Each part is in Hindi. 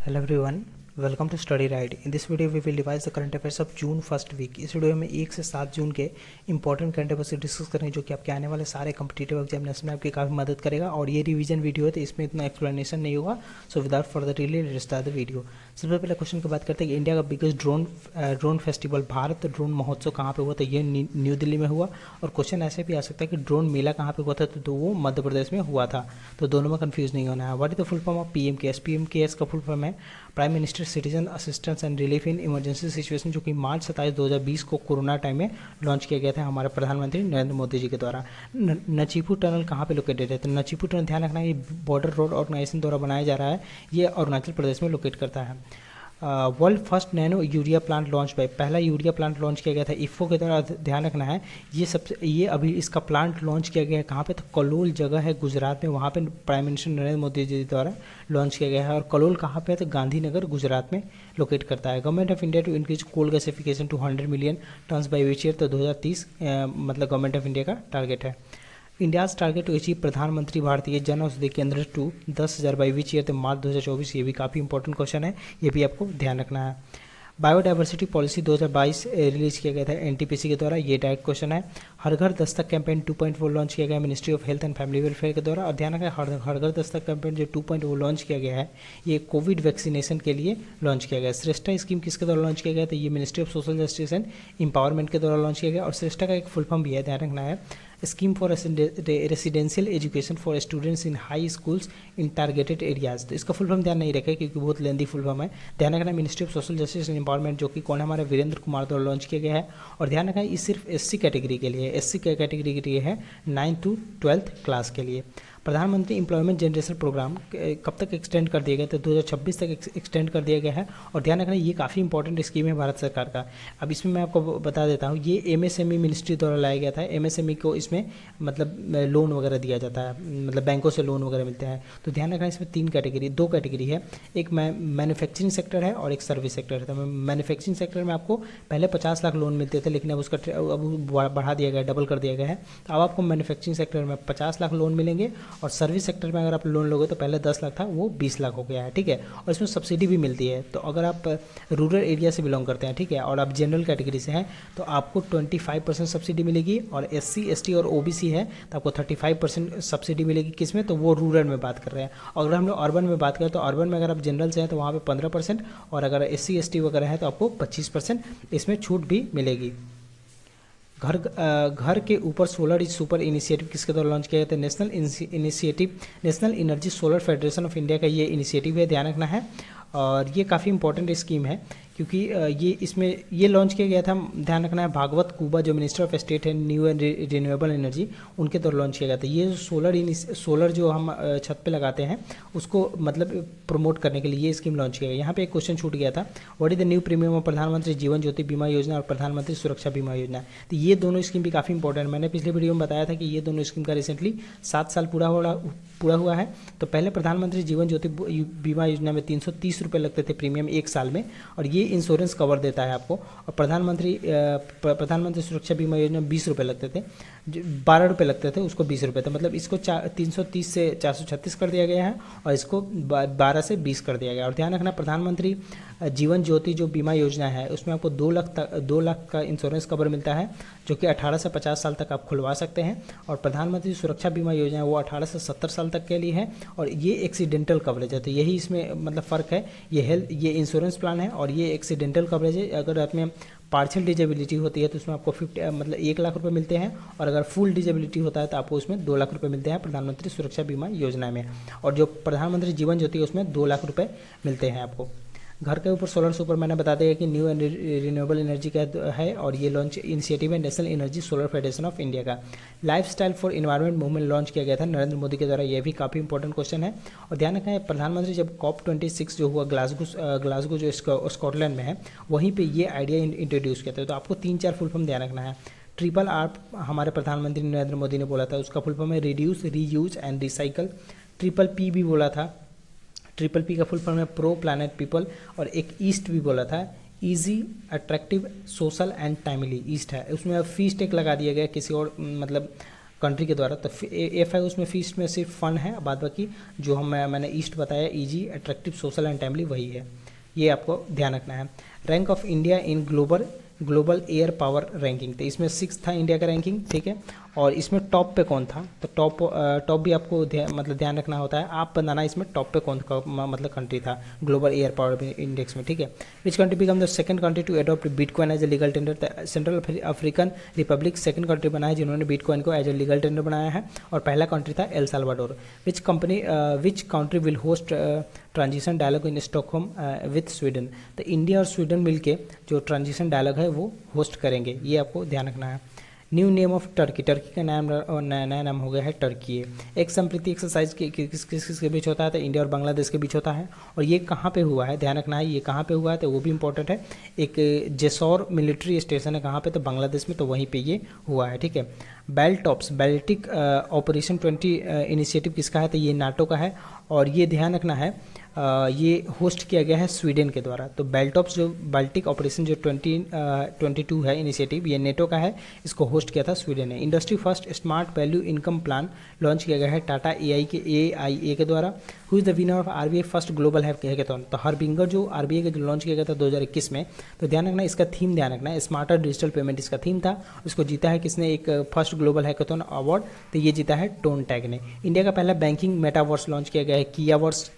Hello everyone, welcome to Study Right. In this video we will revise the current affairs of June first week. इस वीडियो में 1 से 7 जून के इंपॉर्टेंट करंट अफेयर्स डिस्कस करेंगे जो कि आपके आने वाले सारे कम्पिटिटिव एग्जामिनेशन में आपकी काफ़ी मदद करेगा। और ये रिवीजन वीडियो है तो इसमें इतना एक्सप्लेनेशन नहीं होगा। So without further delay let's start the video. सबसे पहले क्वेश्चन की बात करते हैं कि इंडिया का biggest drone festival Bharat drone महोत्सव कहाँ पे हुआ? तो ये न्यू दिल्ली में हुआ। और क्वेश्चन ऐसे भी आ सकता है कि ड्रोन मेला कहाँ पे हुआ था? तो वो मध्य प्रदेश में हुआ था। तो दोनों में कंफ्यूज नहीं होना है। What is the full form of PM CARES? PM CARES का फुल फॉर्म है prime minister citizen assistance and relief in emergency situation, जो कि मार्च 27 2020 को कोरोना टाइम में लॉन्च किया गया था हमारे प्रधानमंत्री नरेंद्र मोदी जी के द्वारा। नचीपुर टनल कहाँ पे लोकेटेड है? तो नचीपुर टनल ध्यान रखना, ये बॉर्डर रोड ऑर्गेनाइजेशन द्वारा बनाया जा रहा है। ये अरुणाचल प्रदेश में लोकेट करता है। World first nano urea plant launch by, पहला यूरिया प्लांट लॉन्च किया गया था इफ़ो के द्वारा। ध्यान रखना है ये अभी इसका प्लांट लॉन्च किया गया है कहाँ पे? तो कलोल जगह है गुजरात में, वहाँ पे प्राइम मिनिस्टर नरेंद्र मोदी जी द्वारा लॉन्च किया गया है। और कलोल कहाँ पे है? तो गांधीनगर गुजरात में लोकेट करता है। Government of India to increase coal gasification to 100 million tons by which year? तो 2030 मतलब गवर्नमेंट ऑफ इंडिया का टारगेट है। इंडियाज टारगेट टू अचीव प्रधानमंत्री भारतीय जन औषधि केंद्र टू 10,000 बाई विच ईयर? तो मार्च 2024। ये भी काफ़ी इंपॉर्टेंट क्वेश्चन है, ये भी आपको ध्यान रखना है। बायोडाइवर्सिटी पॉलिसी 2022 रिलीज किया गया था एनटीपीसी के द्वारा। ये डायरेक्ट क्वेश्चन है। हर घर दस्तक कैंपेन 2.4 लॉन्च किया गया ministry of health and family welfare के द्वारा। और ध्यान रखें हर घर दस्तक कैंपेन जो 2.0 लॉन्च किया गया है ये कोविड वैक्सीनेशन के लिए लॉन्च किया गया है। श्रेष्ठा स्कीम किसके द्वारा लॉन्च किया गया? तो ये ministry of social justice and empowerment के द्वारा लॉन्च किया गया। और श्रेष्ठा का एक फुल फॉर्म भी है, ध्यान रखना है, scheme for residential education for students in high schools in targeted areas. तो इसका फुल फॉर्म ध्यान नहीं रखें क्योंकि बहुत लेंदी फुल फॉर्म है। ध्यान रखना ministry of social justice and empowerment, जो कि कौन है? हमारे वीरेंद्र कुमार द्वारा लॉन्च किया गया है। और ध्यान रखना ये सिर्फ एससी कैटेगरी के लिए, एससी कैटेगरी के लिए है 9th to 12th क्लास के लिए। प्रधानमंत्री एम्प्लॉयमेंट जनरेशन प्रोग्राम कब तक एक्सटेंड कर दिया गया? तो 2026 तक एक्सटेंड कर दिया गया है। और ध्यान रखना ये काफ़ी इंपॉर्टेंट स्कीम है भारत सरकार का। अब इसमें मैं आपको बता देता हूँ, ये एमएसएमई मिनिस्ट्री द्वारा लाया गया था। एमएसएमई को इसमें मतलब लोन वगैरह दिया जाता है, मतलब बैंकों से लोन वगैरह मिलते हैं। तो ध्यान रखना इसमें दो कैटेगरी है, एक मैन्युफैक्चरिंग सेक्टर है और एक सर्विस सेक्टर है। तो मैन्युफैक्चरिंग सेक्टर में आपको पहले 50 लाख लोन मिलते थे, लेकिन अब बढ़ा दिया गया है, डबल कर दिया गया है। तो अब आपको मैन्युफैक्चरिंग सेक्टर में 50 लाख लोन मिलेंगे। और सर्विस सेक्टर में अगर आप लोन लोगे तो पहले 10 लाख था, वो 20 लाख हो गया है, ठीक है। और इसमें सब्सिडी भी मिलती है। तो अगर आप रूरल एरिया से बिलोंग करते हैं, ठीक है, और आप जनरल कैटेगरी से हैं तो आपको 25% सब्सिडी मिलेगी। और SC ST और OBC है तो आपको 35% सब्सिडी मिलेगी। किस में? तो वो रूरल में बात कर रहे हैं। और अगर हम लोग अर्बन में बात करें तो अर्बन में अगर आप जनरल से हैं तो वहाँ पे 15%, और अगर SC ST वगैरह है तो आपको 25% इसमें छूट भी मिलेगी। घर के ऊपर सोलर इज सुपर इनिशिएटिव किसके द्वारा लॉन्च किया गया था? National energy solar federation of India का ये इनिशिएटिव है, ध्यान रखना है। और ये काफ़ी इंपॉर्टेंट स्कीम है क्योंकि ये लॉन्च किया गया था, ध्यान रखना है, भागवत कुबा जो मिनिस्टर ऑफ स्टेट है न्यू एंड रिन्यूएबल एनर्जी, उनके द्वारा लॉन्च किया गया था। ये सोलर जो हम छत पे लगाते हैं उसको मतलब प्रमोट करने के लिए ये स्कीम लॉन्च किया गया। यहाँ पे एक क्वेश्चन छूट गया था, what is the new premium of प्रधानमंत्री जीवन ज्योति बीमा योजना और प्रधानमंत्री सुरक्षा बीमा योजना। तो ये दोनों स्कीम भी काफ़ी इंपॉर्टेंट है। मैंने पिछले वीडियो में बताया था कि ये दोनों स्कीम का रिसेंटली 7 साल पूरा हुआ है। तो पहले प्रधानमंत्री जीवन ज्योति बीमा योजना में 330 रुपये लगते थे प्रीमियम 1 साल में, और ये इंश्योरेंस कवर देता है आपको। और प्रधानमंत्री सुरक्षा बीमा योजना में 20 रुपये लगते थे, 12 रुपये लगते थे, उसको 20 रुपये। तो मतलब इसको 330 से 436 कर दिया गया है और इसको 12 से 20 कर दिया गया। और ध्यान रखना प्रधानमंत्री जीवन ज्योति जो बीमा योजना है उसमें आपको 2 लाख का इंश्योरेंस कवर मिलता है, जो कि 18 से 50 साल तक आप खुलवा सकते हैं। और प्रधानमंत्री सुरक्षा बीमा योजना है वो 18 से 70 साल तक के लिए है, और ये एक्सीडेंटल कवरेज है। तो यही इसमें मतलब फ़र्क है, ये इंश्योरेंस प्लान है और ये एक्सीडेंटल कवरेज है। अगर आपमें पार्शियल डिजेबिलिटी होती है तो उसमें आपको 1 लाख रुपए मिलते हैं, और अगर फुल डिजेबिलिटी होता है तो आपको उसमें 2 लाख रुपए मिलते हैं प्रधानमंत्री सुरक्षा बीमा योजना में। और जो प्रधानमंत्री जीवन ज्योति है उसमें 2 लाख रुपए मिलते हैं आपको। घर के ऊपर सोलर सुपर मैंने बता दिया कि न्यू एंड रिन्यूएबल एनर्जी का है, और ये लॉन्च इनिशिएटिव है national energy solar federation of India का। Lifestyle for environment movement launch किया गया था नरेंद्र मोदी के द्वारा, ये भी काफ़ी इंपॉर्टेंट क्वेश्चन है। और ध्यान रखें प्रधानमंत्री जब COP26 जो हुआ ग्लासगो जो स्कॉटलैंड में है, वहीं पर ये आइडिया इंट्रोड्यूस किया था। तो आपको 3-4 फुल फॉर्म ध्यान रखना है। RRR हमारे प्रधानमंत्री नरेंद्र मोदी ने बोला था, उसका फुल फॉर्म है reduce reuse and recycle. PPP भी बोला था, PPP का फुल फॉर्म है प्रो प्लानट पीपल। और एक ईस्ट भी बोला था, easy attractive social and timely east है। उसमें फीस टेक लगा दिया गया किसी और मतलब कंट्री के द्वारा। तो एफ है उसमें फीस में सिर्फ फन है, बाद बाकी जो मैंने ईस्ट बताया easy, attractive, social and timely वही है, ये आपको ध्यान रखना है। Rank of India in global air power ranking, तो इसमें 6 था इंडिया का रैंकिंग, ठीक है। और इसमें टॉप पे कौन था, तो टॉप भी आपको मतलब ध्यान रखना होता है, आप बनाना इसमें टॉप पे कौन मतलब कंट्री था ग्लोबल एयर पावर इंडेक्स में, ठीक है। Which country become the second country to adopt bitcoin as a legal tender, Central African Republic second country बना है जिन्होंने बिटकॉइन को एज ए लीगल टेंडर बनाया है, और पहला कंट्री था El Salvador. Which country will host transition dialogue in Stockholm with Sweden, तो इंडिया और स्वीडन मिलके जो ट्रांजिशन डायलॉग है वो होस्ट करेंगे, ये आपको ध्यान रखना है। New name of Turkey, Turkey का नाम नया नाम हो गया है टर्की। एक संप्रति एक्सरसाइज किसके बीच होता है, तो इंडिया और बांग्लादेश के बीच होता है, और ये कहाँ पे हुआ है, ध्यान रखना है ये कहाँ पे हुआ है, तो वो भी इंपॉर्टेंट है। एक जेसौर मिलिट्री स्टेशन है कहाँ पे, तो बांग्लादेश में, तो वहीं पे ये हुआ है, ठीक है। बेल्टॉप्स बैल्टिक ऑपरेशन 20 इनिशिएटिव किसका है, तो ये नाटो का है, और ये ध्यान रखना है ये होस्ट किया गया है स्वीडन के द्वारा। तो बेल्टॉप्स जो बाल्टिक ऑपरेशन जो 2022 है इनिशिएटिव, ये नेटो का है, इसको होस्ट किया था स्वीडन ने। Industry first smart value income plan launch किया गया है टाटा AIA के द्वारा। Who is the winner of RBI first global hackathon, तो हरबिंगर जो RBI का जो लॉन्च किया गया था 2021 में, तो ध्यान रखना इसका थीम ध्यान रखना है, स्मार्टर डिजिटल पेमेंट इसका थीम था। इसको जीता है किसने, एक फर्स्ट ग्लोबल हैकेथॉन अवार्ड, तो ये जीता है टोनटैग ने। इंडिया का पहला बैंकिंग मेटावर्स लॉन्च किया गया है कियावर्स,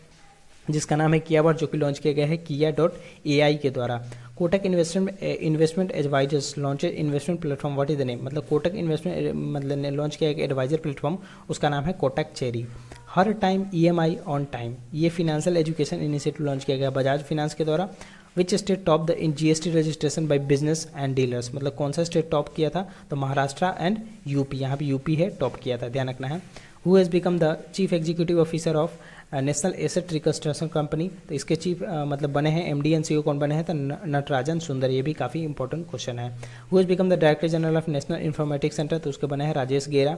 जिसका नाम है कियावर्स, जो कि लॉन्च किया गया है kia.ai के द्वारा। Kotak investment advisors launch investment platform, what is the name, मतलब कोटक इन्वेस्टमेंट मतलब ने लॉन्च किया गया एडवाइजर प्लेटफॉर्म, उसका नाम है Kotak cherry. Her time EMI on time, ये फिनेंशियल एजुकेशन इनिशिएटिव लॉन्च किया गया बजाज फिनांस के द्वारा। Which state top the in GST registration by business and dealers, मतलब कौन सा स्टेट टॉप किया था, तो महाराष्ट्र एंड यूपी, यहाँ पे यूपी है टॉप किया था, ध्यान रखना है। Who has become the chief executive officer of national asset reconstruction company, तो इसके चीफ मतलब बने हैं MD एंड CEO कौन बने हैं, तो नटराजन सुंदर, ये भी काफ़ी इंपॉर्टेंट क्वेश्चन है। Who has become the director general of national informatics centre, तो उसके बने हैं राजेश गेरा।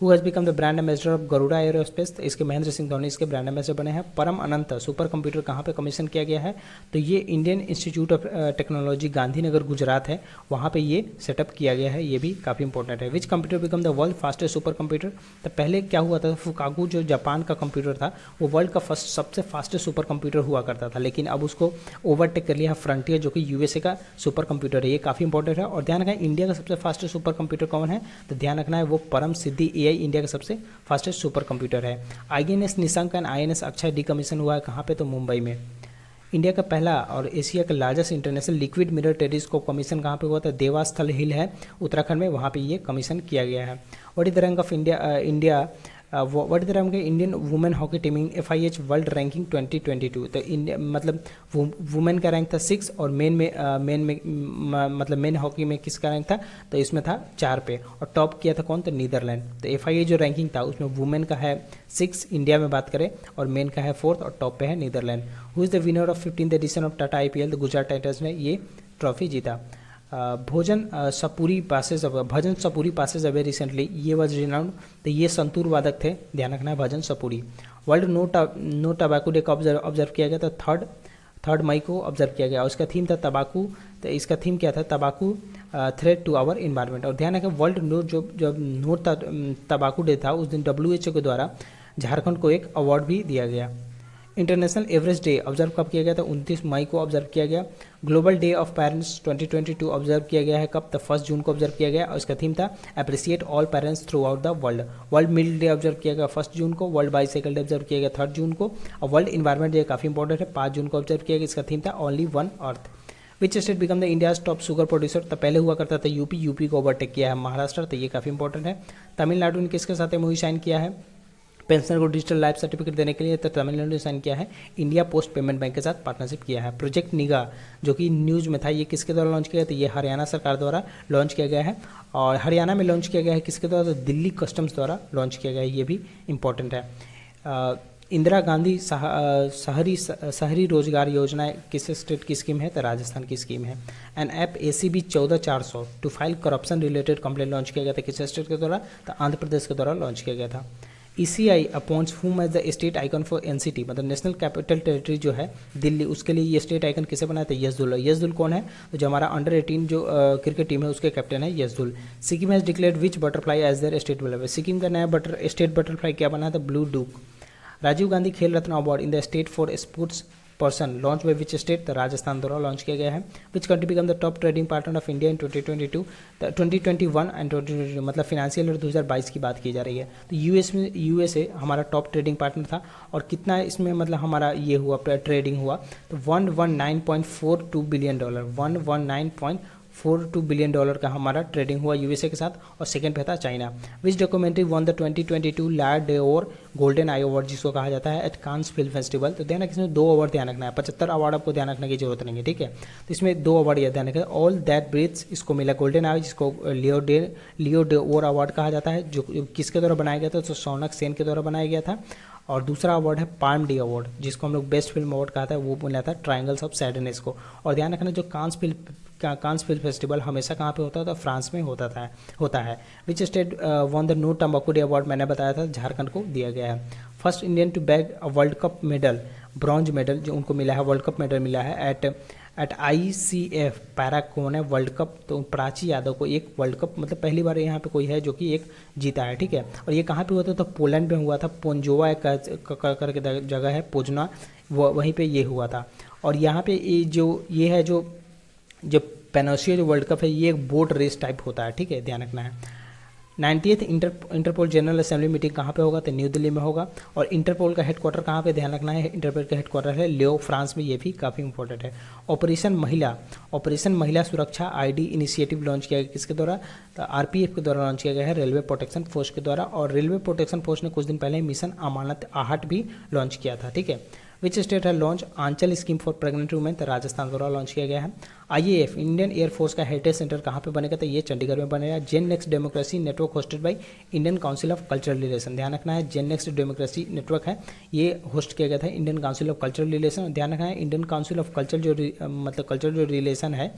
Who has become the brand ambassador of Garuda aerospace, तो इसके महेंद्र सिंह धोनी इसके ब्रांड एम्बेसडर बने हैं। परम अनंत सुपर कंप्यूटर कहाँ पे कमीशन किया गया है, तो ये Indian institute of technology Gandhinagar Gujarat है, वहाँ पे ये सेटअप किया गया है, ये भी काफ़ी इंपॉर्टेंट है। Which computer become the world fastest super computer, तो पहले क्या हुआ था, फुकागू जो जापान का कंप्यूटर था वो वर्ल्ड का सबसे फास्टेस्ट सुपर कंप्यूटर हुआ करता था, लेकिन अब उसको ओवरटेक कर लिया है फ्रंटियर, जो कि USA का सुपर कंप्यूटर है, ये काफ़ी इंपॉर्टेंट है। और ध्यान रखना इंडिया का सबसे फास्टेस्ट सुपर कंप्यूटर कौन है, तो ध्यान रखना है वो परम सिद्धि AI इंडिया का सबसे फास्टेस्ट सुपर कंप्यूटर है। INS Nishank and INS Akshay decommission हुआ है कहाँ पे, तो मुंबई में। इंडिया का पहला और एशिया का largest international liquid mirror telescope commission कहाँ पे हुआ था, देवास्थल हिल है उत्तराखंड में, वहाँ पे ये कमीशन किया गया है। What is the rank of India what is the rank Indian women hockey team in FIH world ranking 2022, तो इंडिया मतलब वुमेन का रैंक था 6, और मेन हॉकी में किसका रैंक था, तो इसमें था 4 पे, और टॉप किया था कौन, तो नीदरलैंड। तो FIH जो रैंकिंग था उसमें वुमेन का है 6 इंडिया में बात करें, और मेन का है 4th, और टॉप पे है Netherland. Who is the winner of 15th edition of Tata IPL, तो गुजरात टाइटंस ने ये ट्रॉफी जीता। Bhajan Sopori passes away recently, ये वॉज रिनाउंड, तो ये संतूर वादक थे, ध्यान रखना है Bhajan Sopori. World no tobacco day का ऑब्जर्व किया गया था 3 मई को ऑब्जर्व किया गया, और इसका थीम था तबाकू, तो इसका थीम क्या था, तबाकू थ्रेट टू आवर इन्वायरमेंट। और ध्यान रखें वर्ल्ड नो जब नो तबाकू डे था उस दिन WHO के द्वारा झारखंड को एक अवार्ड भी दिया गया। इंटरनेशनल एवरेस्ट डे ऑब्जर्व कब किया गया था, 29 मई को ऑब्जर्व किया गया। Global day of parents 2022 observe किया गया है कब, तो 1 जून को ऑब्जर्व किया गया, और इसका थीम था appreciate all parents through out the world. World milk day observe किया गया 1 जून को, वर्ल्ड बाइसाइकिल डे ऑब्जर्व किया गया 3 जून को, और वर्ल्ड इन्वायरमेंट डे काफ़ी इंपॉर्टेंट है 5 जून को ऑब्जर्व किया गया, इसका थीम था only one earth. Which state become the India's top sugar producer, तो पहले हुआ करता था यूपी को ओवरटेक किया है महाराष्ट्र, तो ये काफ़ी इंपॉर्टेंट है। तमिलनाडु ने किसके साथ MOU साइन किया है पेंशनर को डिजिटल लाइफ सर्टिफिकेट देने के लिए, तो तमिलनाडु ने साइन किया है इंडिया पोस्ट पेमेंट बैंक के साथ पार्टनरशिप किया है। प्रोजेक्ट निगा जो कि न्यूज़ में था, ये किसके द्वारा लॉन्च किया गया, तो ये हरियाणा सरकार द्वारा लॉन्च किया गया है, और हरियाणा में लॉन्च किया गया है किसके द्वारा, तो दिल्ली कस्टम्स द्वारा लॉन्च किया गया है, ये भी इंपॉर्टेंट है। इंदिरा गांधी शहरी रोजगार योजना किस स्टेट की स्कीम है, तो राजस्थान की स्कीम है। An app ACB 14400 to file corruption related complaint launch किया गया था किस स्टेट के द्वारा, तो आंध्र प्रदेश के द्वारा लॉन्च किया गया था। ECI appoints whom as the state icon for NCT, मतलब नेशनल कैपिटल टेरिटरी जो है दिल्ली, उसके लिए ये स्टेट आइकन किसे बनाया था? यशदुल। यशदुल कौन है? तो जो हमारा अंडर 18 जो क्रिकेट टीम है उसके कैप्टन है Yash Dhull. Sikkim has declared which butterfly as their state butterfly, Sikkim का नया स्टेट बटरफ्लाई क्या बना था? Blue डूक। Rajiv Gandhi Khel Ratna award in the state for sports person launch by which state? तो राजस्थान द्वारा लॉन्च किया गया है। Which country become the top trading partner of India in 2022, 2021 and 2022, मतलब फिनेंशियल ईयर 2022 की बात की जा रही है। तो यूएसए हमारा टॉप ट्रेडिंग पार्टनर था। और कितना इसमें मतलब हमारा ये हुआ ट्रेडिंग हुआ? तो $119.42 बिलियन, $119.42 बिलियन का हमारा ट्रेडिंग हुआ यूएसए के साथ। और सेकंड पे था China. Which documentary won the 2022 ला डेओर गोल्डन आई अवार्ड, जिसको कहा जाता है एट कांस फिल्म फेस्टिवल। तो ध्यान रखना, इसमें 2 अवार्ड ध्यान रखना है, 75 अवार्ड आपको ध्यान रखने की जरूरत नहीं है, ठीक है। तो इसमें 2 अवार्ड यह ध्यान रखना। ऑल दैट ब्रीथ्स, इसको मिला गोल्डन आई, जिसको लियो डेओर अवार्ड कहा जाता है, जो किसके द्वारा बनाया गया था? तो शौनक सेन के द्वारा बनाया गया था। और दूसरा अवार्ड है पाल्म डी अवार्ड, जिसको हम लोग बेस्ट फिल्म अवार्ड कहा था, वो मिला था ट्रायंगल्स ऑफ सैडनेस को। और ध्यान रखना, जो कांस फिल्म फेस्टिवल हमेशा कहाँ पे होता है? तो फ्रांस में होता है। Which state won the no tobacco day award, मैंने बताया था झारखंड को दिया गया है। First Indian to bag a world cup medal, bronze medal जो उनको मिला है, वर्ल्ड कप मेडल मिला है एट ICF पैरा कौन है? World cup. तो प्राची यादव को एक वर्ल्ड कप, मतलब पहली बार यहाँ पे कोई है जो कि एक जीता है, ठीक है। और ये कहाँ पे हुआ था? तो पोलैंड में हुआ था, पोंजोवा एक करके जगह है, पोजना, वहीं पे ये हुआ था। और यहाँ पे ये है जो पेनोसिया जो वर्ल्ड कप है, ये एक बोट रेस टाइप होता है, ठीक है, ध्यान रखना है। 90th interpole general assembly meeting कहाँ पे होगा? तो न्यू दिल्ली में होगा। और इंटरपोल का हेडक्वार्टर कहाँ पे? ध्यान रखना है, इंटरपोल का हेडक्वार्टर है लियो, फ्रांस में, ये भी काफ़ी इंपॉर्टेंट है। ऑपरेशन महिला सुरक्षा ID इनिशिएटिव लॉन्च किया गया, किसके द्वारा? तो RPF के द्वारा लॉन्च किया गया है, रेलवे प्रोटेक्शन फोर्स के द्वारा। और रेलवे प्रोटेक्शन फोर्स ने कुछ दिन पहले मिशन अमानत आहट भी लॉन्च किया था, ठीक है। विच स्टेट है launch Aanchal scheme for pregnant women? तो राजस्थान द्वारा लॉन्च किया गया है। IAF इंडियन एयरफोर्स का हेरिटेज सेंटर कहाँ पे बनेगा? तो ये चंडीगढ़ में बनेगा। Gen next democracy network hosted by Indian council of cultural relation, ध्यान रखना है, जेन नेक्स्ट डेमोक्रेसी नेटवर्क है, ये होस्ट किया गया था Indian council of cultural relation. ध्यान रखना है, इंडियन काउंसिल ऑफ कल्चर मतलब कल्चरल जो रिलेशन है,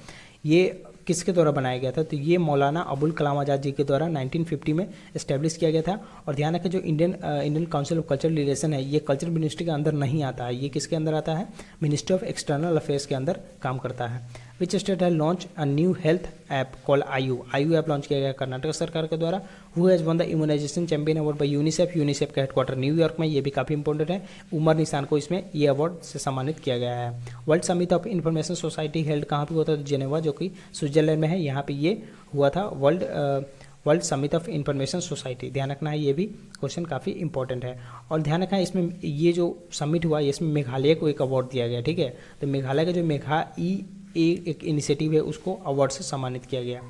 ये किसके द्वारा बनाया गया था? तो ये मौलाना अबुल कलाम आज़ाद जी के द्वारा 1950 में इस्टेब्लिश किया गया था। और ध्यान रखें, जो Indian council of cultural relation है, ये कल्चर मिनिस्ट्री के अंदर नहीं आता है, ये किसके अंदर आता है? मिनिस्ट्री ऑफ एक्सटर्नल अफेयर्स के अंदर काम करता है। विच स्टेट है launch a new health app call Aayu app launch किया गया कर्नाटक सरकार के द्वारा। Who has won the immunization champion award by UNICEF का हेडक्वार्टर न्यूयॉर्क में, ये भी काफ़ी इंपॉर्टेंट है। उमर निशान को इसमें ये अवार्ड से सम्मानित किया गया है। World summit of information society held कहाँ पे हुआ था? जेनेवा, जो कि स्विट्जरलैंड में है, यहाँ पे ये हुआ था world summit of information society, ध्यान रखना है, ये भी क्वेश्चन काफ़ी इंपॉर्टेंट है। और ध्यान रखना है, इसमें ये जो समिट हुआ इसमें मेघालय को एक अवार्ड दिया गया, ठीक है। तो मेघालय का जो एक इनिशिएटिव है उसको अवार्ड से सम्मानित किया गया।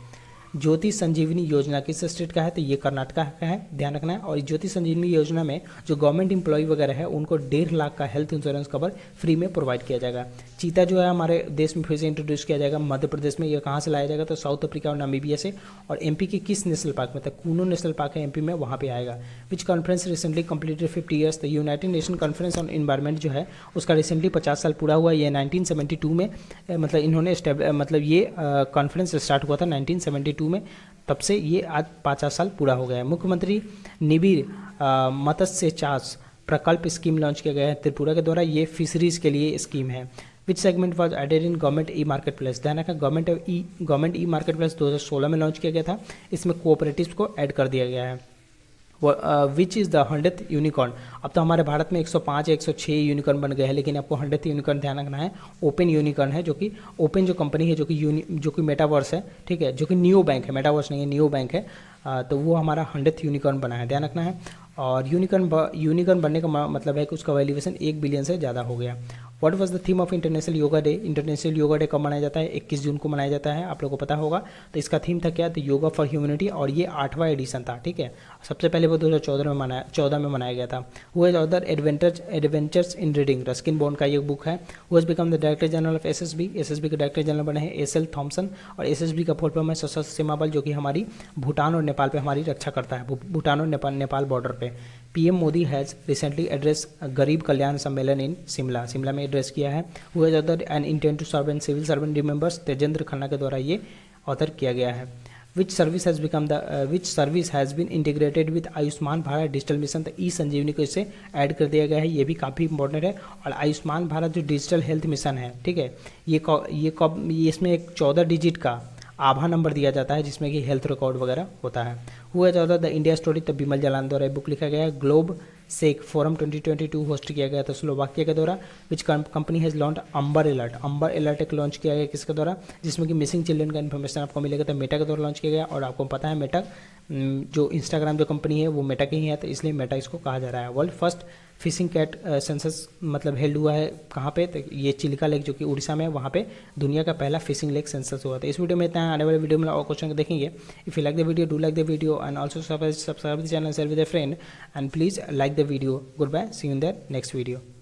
ज्योति संजीवनी योजना किस स्टेट का है? तो ये कर्नाटक का है, ध्यान रखना है। और ज्योति संजीवनी योजना में जो गवर्नमेंट एम्प्लॉय वगैरह है उनको 1.5 लाख का हेल्थ इंश्योरेंस कवर फ्री में प्रोवाइड किया जाएगा। चीता जो है हमारे देश में फिर से इंट्रोड्यूस किया जाएगा, मध्य प्रदेश में। ये कहाँ से लाया जाएगा? तो साउथ अफ्रीका और नामीबिया से। और MP के किस नेशनल पार्क में? तो कूनो नेशनल पार्क है MP में, वहाँ पे आएगा। विच कॉन्फ्रेंस रिसेंटली कंप्लीटेड 50 ईयर्स? तो United nation conference on environment जो है उसका रिसेंटली 50 साल पूरा हुआ। ये 1972 में मतलब इन्होंने मतलब ये कॉन्फ्रेंस स्टार्ट हुआ था 1972 में, तब से ये आज 50 साल पूरा हो गया है। मुख्यमंत्री निबिड़ मत्स्य चाष प्रकल्प स्कीम लॉन्च किया गया है त्रिपुरा के द्वारा, ये फिशरीज के लिए स्कीम है। Which segment was added in government e market place? ध्यान रखना, गवर्नमेंट ई मार्केट प्लेस 2016 में लॉन्च किया गया था, इसमें कोऑपरेटिव्स को ऐड कर दिया गया है। Which is the 100th unicorn? अब तो हमारे भारत में 105 या 106 यूनिकॉर्न बन गए हैं, लेकिन आपको 100th यूनिकॉर्न ध्यान रखना है। ओपन यूनिकॉर्न है, जो कि ओपन जो कंपनी है, जो कि मेटावर्स है, ठीक है, जो कि नियो बैंक है, मेटावर्स नहीं है, नियो बैंक है। तो वो हमारा 100th यूनिकॉर्न बना है, ध्यान रखना है। और यूनिकॉर्न बनने का मतलब है कि उसका वैल्यूएशन 1 बिलियन से ज़्यादा हो गया। What was the theme of international yoga day? International yoga day कब मनाया जाता है? 21 जून को मनाया जाता है, आप लोगों को पता होगा। तो इसका थीम था क्या? तो योगा फॉर ह्यूमैनिटी, और ये 8वां एडिशन था, ठीक है। सबसे पहले वो 2014 में मनाया गया था। Who has author adventures in reading? Ruskin bond का ये बुक है। Who has become the director general of SSB? SSB के डायरेक्टर जनरल बने हैं SL थॉम्सन। और SSB का फुल फॉर्म है सशस्त्र सीमा बल, जो कि हमारी भूटान और नेपाल पे हमारी रक्षा करता है, भूटान और नेपाल बॉर्डर पे। PM Modi has recently address Garib Kalyan Sammelan in Shimla में एड्रेस किया है। Who has author an intent to serve and civil servant remembers? Tejendra Khanna के द्वारा ये ऑथर किया गया है। Which service has been integrated with Ayushman Bharat digital mission. तो ई संजीवनी को इससे ऐड कर दिया गया है, ये भी काफ़ी इंपॉर्टेंट है। और आयुष्मान भारत जो डिजिटल हेल्थ मिशन है, ठीक है, ये इसमें एक 14 डिजिट का आभा नंबर दिया जाता है जिसमें कि हेल्थ रिकॉर्ड वगैरह होता है। हुआ ज़्यादा द इंडिया स्टोरी, तब विमल जालान द्वारा बुक लिखा गया है। ग्लोब सेक फोरम 2022 होस्ट किया गया था स्लोवाकिया के द्वारा। Which company has launch amber alert. Amber alert एक लॉन्च किया गया किसके द्वारा, जिसमें कि मिसिंग चिल्ड्रन का इन्फॉर्मेशन आपको मिलेगा, तो मेटा के द्वारा लॉन्च किया गया। और आपको पता है मेटा जो इंस्टाग्राम जो कंपनी है वो मेटा की ही है, तो इसलिए मेटा इसको कहा जा रहा है। World first fishing cat census मतलब हेल्ड हुआ है कहाँ पे, तो ये चिल्का लेक जो कि उड़ीसा में है, वहाँ पे दुनिया का पहला फिशिंग लेक सेंसस हुआ था। इस वीडियो में इतना है, आने वाले वीडियो में और क्वेश्चन देखेंगे। If you like the video, do like the video and also subscribe the channel, share with a friend and please like the video. Good bye, see you in the next video.